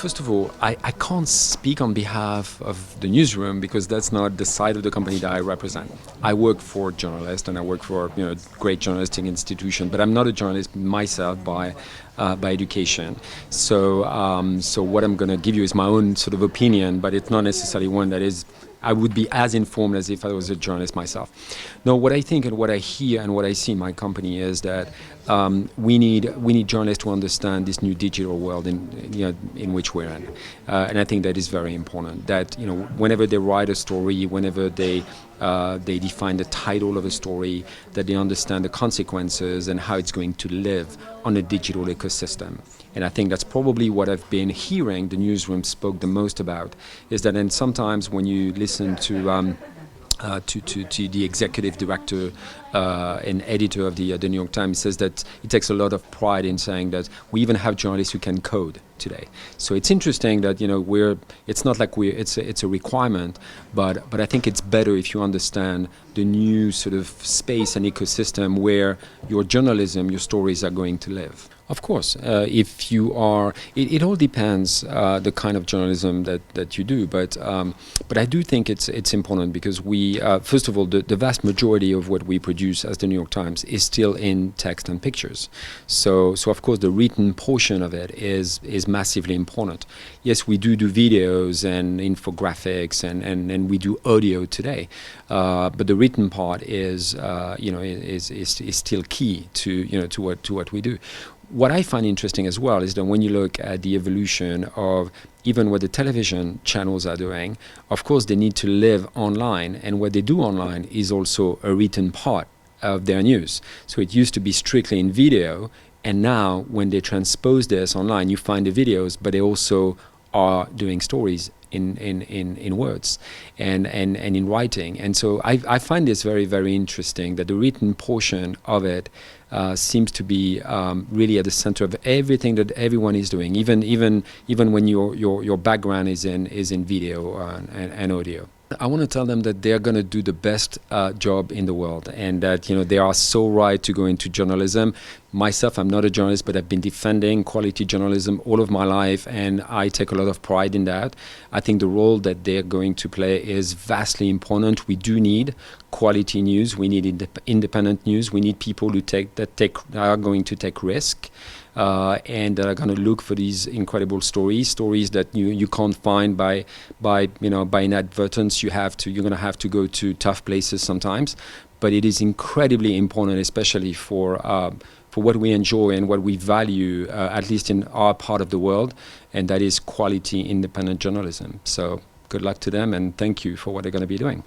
first of all, I can't speak on behalf of the newsroom because that's not the side of the company that I represent. I work for journalists and I work for a great journalistic institution, but I'm not a journalist myself by education. So what I'm going to give you is my own sort of opinion, but it's not necessarily one that is. I would be as informed as if I was a journalist myself. No, what I think and what I hear and what I see in my company is that we need journalists to understand this new digital world in which we're in, and I think that is very important. That whenever they write a story, whenever they define the title of a story, that they understand the consequences and how it's going to live on a digital ecosystem. And I think that's probably what I've been hearing the newsroom spoke the most about, is that and sometimes when you listen to the executive director and editor of the New York Times, says that he takes a lot of pride in saying that we even have journalists who can code today. So it's interesting that it's not like it's a requirement, but I think it's better if you understand the new sort of space and ecosystem where your journalism, your stories are going to live. Of course, if you are, it all depends the kind of journalism that you do. But I do think it's important because we, first of all, the vast majority of what we produce as the New York Times is still in text and pictures. So of course the written portion of it is massively important. Yes, we do videos and infographics and we do audio today, but the written part is still key to what we do. What I find interesting as well is that when you look at the evolution of even what the television channels are doing, of course they need to live online, and what they do online is also a written part of their news. So it used to be strictly in video, and now when they transpose this online, you find the videos, but they also are doing stories in words and in writing. And so I find this very, very interesting that the written portion of it seems to be really at the center of everything that everyone is doing, even when your background is in video and audio. I want to tell them that they're going to do the best job in the world, and that they are so right to go into journalism. Myself, I'm not a journalist, but I've been defending quality journalism all of my life, and I take a lot of pride in that. I think the role that they're going to play is vastly important. We do need quality news. We need independent news. We need people who are going to take risk. And that are going to look for these incredible stories that you can't find by inadvertence. You're going to have to go to tough places sometimes, but it is incredibly important, especially for what we enjoy and what we value, at least in our part of the world, and that is quality independent journalism. So good luck to them, and thank you for what they're going to be doing.